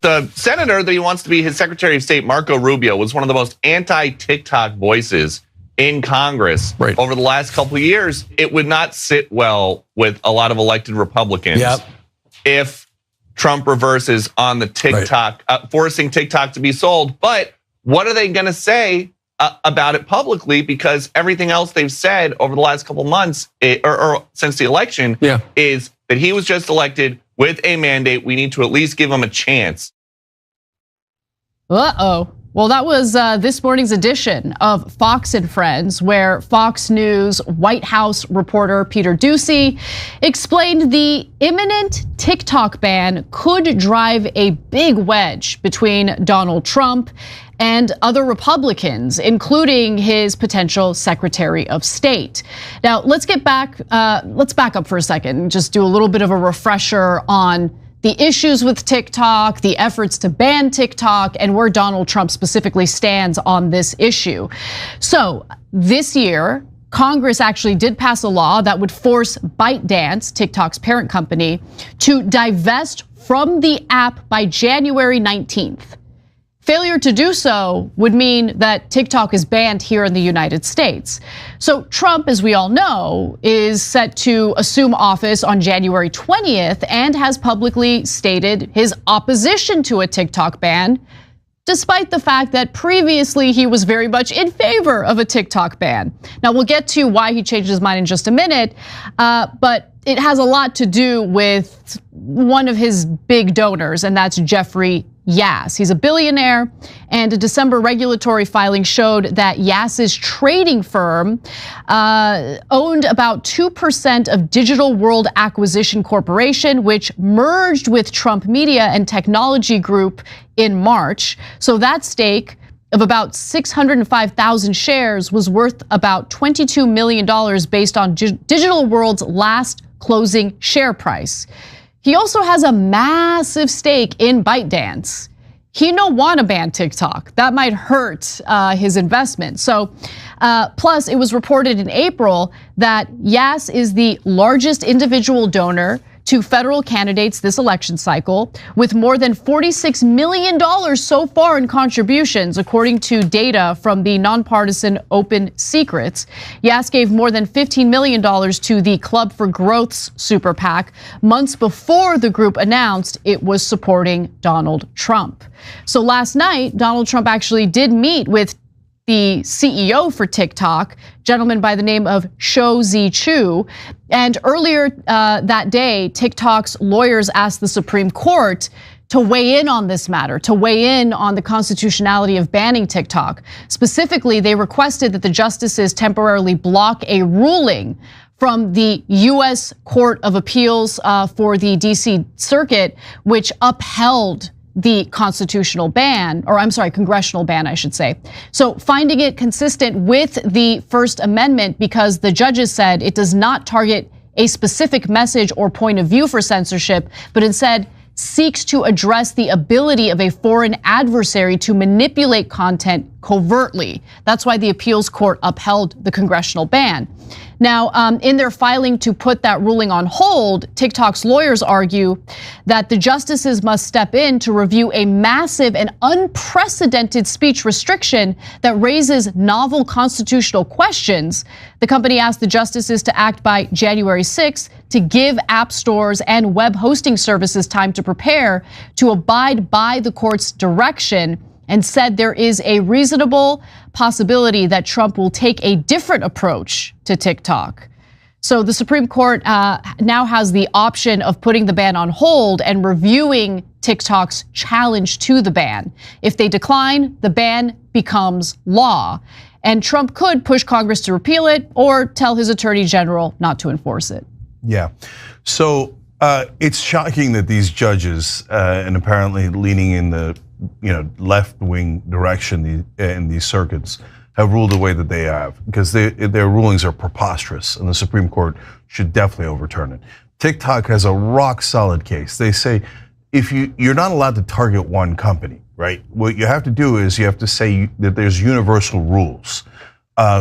the senator that he wants to be his Secretary of State, Marco Rubio, was one of the most anti-TikTok voices in Congress over the last couple of years. It would not sit well with a lot of elected Republicans if Trump reverses on the TikTok, forcing TikTok to be sold. But what are they going to say about it publicly? Because everything else they've said over the last couple of months, or since the election, is that he was just elected with a mandate. We need to at least give him a chance. Well, that was this morning's edition of Fox and Friends, where Fox News White House reporter Peter Doocy explained the imminent TikTok ban could drive a big wedge between Donald Trump and other Republicans, including his potential Secretary of State. Now, let's back up for a second and just do a little bit of a refresher on the issues with TikTok, the efforts to ban TikTok, and where Donald Trump specifically stands on this issue. So this year, Congress actually did pass a law that would force ByteDance, TikTok's parent company, to divest from the app by January 19th. Failure to do so would mean that TikTok is banned here in the United States. So Trump, as we all know, is set to assume office on January 20th and has publicly stated his opposition to a TikTok ban, despite the fact that previously he was very much in favor of a TikTok ban. Now, we'll get to why he changed his mind in just a minute, but it has a lot to do with one of his big donors, and that's Jeffrey Yass. He's a billionaire, and a December regulatory filing showed that Yass's trading firm owned about 2% of Digital World Acquisition Corporation, which merged with Trump Media and Technology Group in March. So that stake of about 605,000 shares was worth about $22 million based on Digital World's last closing share price. He also has a massive stake in ByteDance. He don't want to ban TikTok. That might hurt his investment. So, plus it was reported in April that Yass is the largest individual donor to federal candidates this election cycle, with more than $46 million so far in contributions, according to data from the nonpartisan Open Secrets. Yass gave more than $15 million to the Club for Growth's super PAC months before the group announced it was supporting Donald Trump. So last night, Donald Trump actually did meet with the CEO for TikTok, gentleman by the name of Shou-Zi Chew. And earlier that day, TikTok's lawyers asked the Supreme Court to weigh in on this matter, to weigh in on the constitutionality of banning TikTok. Specifically, they requested that the justices temporarily block a ruling from the US Court of Appeals for the DC Circuit, which upheld the constitutional ban, or I'm sorry, congressional ban, I should say. So finding it consistent with the First Amendment because the judges said it does not target a specific message or point of view for censorship, but instead seeks to address the ability of a foreign adversary to manipulate content covertly. That's why the appeals court upheld the congressional ban. Now, in their filing to put that ruling on hold, TikTok's lawyers argue that the justices must step in to review a massive and unprecedented speech restriction that raises novel constitutional questions. The company asked the justices to act by January 6th to give app stores and web hosting services time to prepare to abide by the court's direction, and said there is a reasonable possibility that Trump will take a different approach to TikTok. So the Supreme Court now has the option of putting the ban on hold and reviewing TikTok's challenge to the ban. If they decline, the ban becomes law. And Trump could push Congress to repeal it or tell his attorney general not to enforce it. Yeah, so it's shocking that these judges, and apparently leaning in the left-wing direction in these circuits, have ruled the way that they have, because their rulings are preposterous, and the Supreme Court should definitely overturn it. TikTok has a rock-solid case. They say if you're not allowed to target one company, right? What you have to do is you have to say that there's universal rules.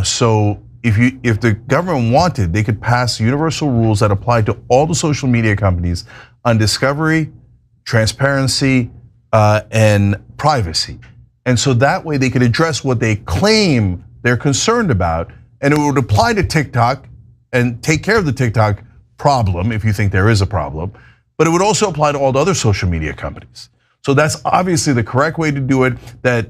So if the government wanted, they could pass universal rules that apply to all the social media companies on discovery, transparency, and privacy. And so that way they could address what they claim they're concerned about, and it would apply to TikTok and take care of the TikTok problem if you think there is a problem, but it would also apply to all the other social media companies. So that's obviously the correct way to do it that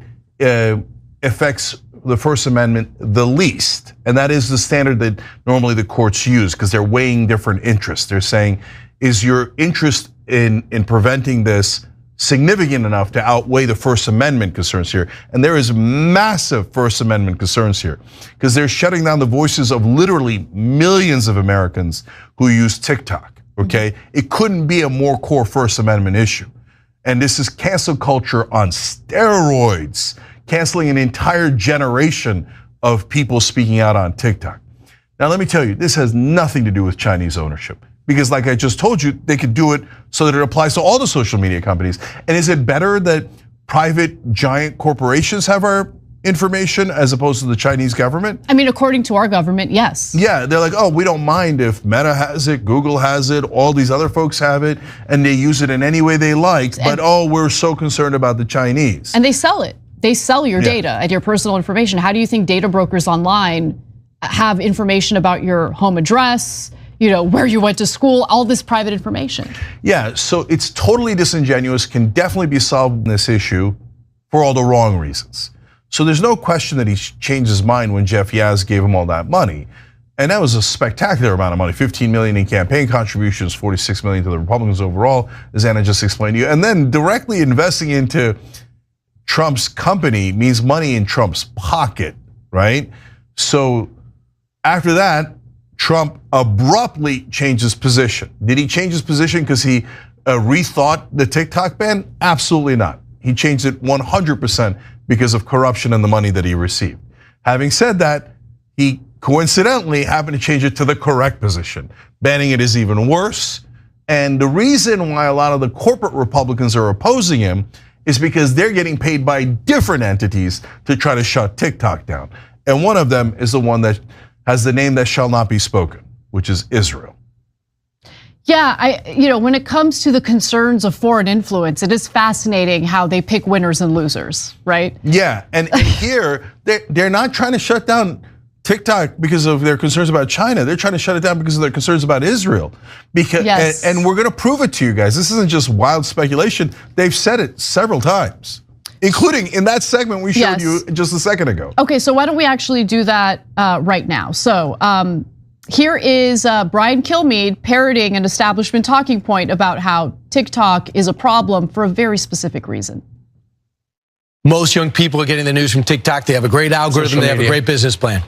affects the First Amendment the least. And that is the standard that normally the courts use because they're weighing different interests. They're saying, is your interest in preventing this significant enough to outweigh the First Amendment concerns here? And there is massive First Amendment concerns here because they're shutting down the voices of literally millions of Americans who use TikTok, okay? It couldn't be a more core First Amendment issue. And this is cancel culture on steroids, canceling an entire generation of people speaking out on TikTok. Now, let me tell you, this has nothing to do with Chinese ownership. Because like I just told you, they could do it so that it applies to all the social media companies. And is it better that private giant corporations have our information as opposed to the Chinese government? I mean, according to our government, yes. Yeah, they're like, oh, we don't mind if Meta has it, Google has it, all these other folks have it, and they use it in any way they like, but oh, we're so concerned about the Chinese. And they sell it. They sell your data and your personal information. How do you think data brokers online have information about your home address, where you went to school, all this private information? Yeah, so it's totally disingenuous, can definitely be solved in this issue for all the wrong reasons. So there's no question that he changed his mind when Jeff Yazd gave him all that money. And that was a spectacular amount of money, $15 million in campaign contributions, $46 million to the Republicans overall, as Anna just explained to you. And then directly investing into Trump's company means money in Trump's pocket, right? So after that, Trump abruptly changed his position. Did he change his position because he rethought the TikTok ban? Absolutely not. He changed it 100% because of corruption and the money that he received. Having said that, he coincidentally happened to change it to the correct position. Banning it is even worse. And the reason why a lot of the corporate Republicans are opposing him is because they're getting paid by different entities to try to shut TikTok down. And one of them is the one that has the name that shall not be spoken, which is Israel. Yeah, when it comes to the concerns of foreign influence, it is fascinating how they pick winners and losers, right? Yeah, and here, they're not trying to shut down TikTok because of their concerns about China. They're trying to shut it down because of their concerns about Israel. Because and we're gonna prove it to you guys. This isn't just wild speculation. They've said it several times, including in that segment we showed you just a second ago. Okay, so why don't we actually do that right now? So here is Brian Kilmeade parodying an establishment talking point about how TikTok is a problem for a very specific reason. Most young people are getting the news from TikTok. They have a great algorithm, they have a great business plan.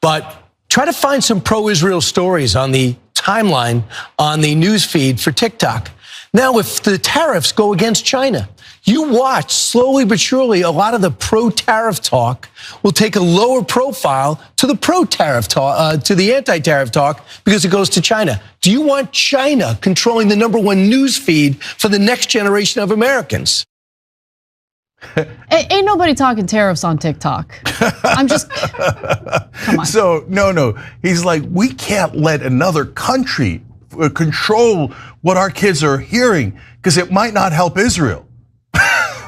But try to find some pro-Israel stories on the timeline, on the news feed for TikTok. Now, if the tariffs go against China, you watch slowly but surely a lot of the pro-tariff talk will take a lower profile to the pro-tariff talk, to the anti-tariff talk because it goes to China. Do you want China controlling the #1 news feed for the next generation of Americans? Ain't nobody talking tariffs on TikTok. I'm just, come on. So, no, he's like, we can't let another country control what our kids are hearing because it might not help Israel.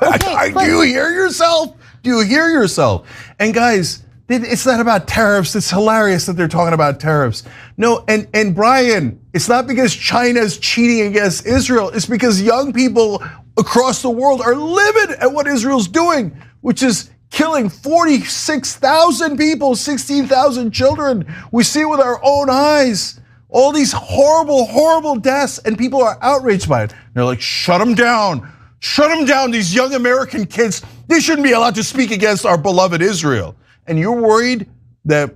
Okay, do you hear yourself? Do you hear yourself? And guys, it's not about tariffs. It's hilarious that they're talking about tariffs. No, and Brian, it's not because China's cheating against Israel. It's because young people across the world are livid at what Israel's doing, which is killing 46,000 people, 16,000 children. We see it with our own eyes. All these horrible, horrible deaths, and people are outraged by it. They're like, shut them down. Shut them down, these young American kids. They shouldn't be allowed to speak against our beloved Israel. And you're worried that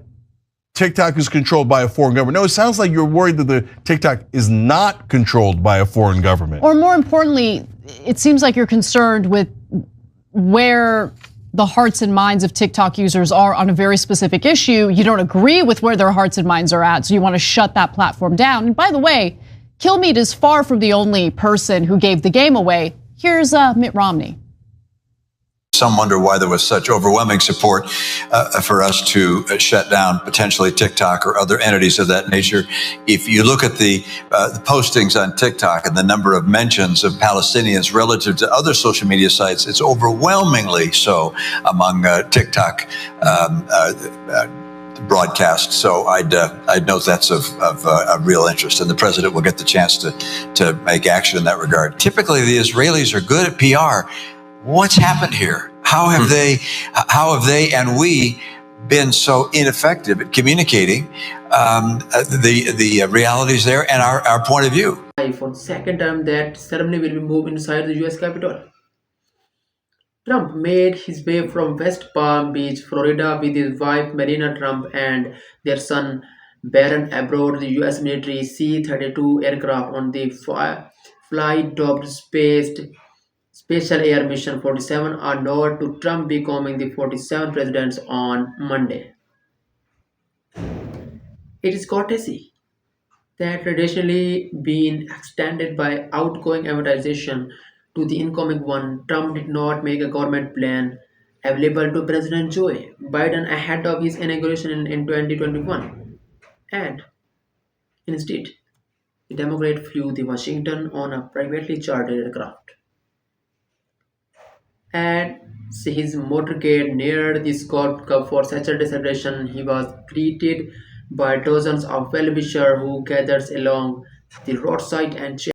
TikTok is controlled by a foreign government. No, it sounds like you're worried that the TikTok is not controlled by a foreign government. Or more importantly, it seems like you're concerned with where the hearts and minds of TikTok users are on a very specific issue. You don't agree with where their hearts and minds are at, so you want to shut that platform down. And by the way, Kilmeade is far from the only person who gave the game away. Here's Mitt Romney. Some wonder why there was such overwhelming support for us to shut down potentially TikTok or other entities of that nature. If you look at the postings on TikTok and the number of mentions of Palestinians relative to other social media sites, it's overwhelmingly so among TikTok broadcast. So I'd note that's of real interest, and the president will get the chance to make action in that regard. Typically, the Israelis are good at PR. What's happened here? How have they and we been so ineffective at communicating the realities there and our point of view? For the second time, that ceremony will be moved inside the US Capitol. Trump made his way from West Palm Beach, Florida with his wife Melania Trump and their son Barron aboard the US military C-32 aircraft on the flight-dubbed Special Air Mission 47, a nod to Trump becoming the 47th president on Monday. It is courtesy that traditionally been extended by outgoing invitation to the incoming one. Trump did not make a government plan available to President Joe Biden ahead of his inauguration in 2021. And instead, the Democrat flew to Washington on a privately chartered aircraft. As his motorcade neared the Scott Cup for Saturday celebration, he was greeted by dozens of well-wishers who gathered along the roadside and cheered.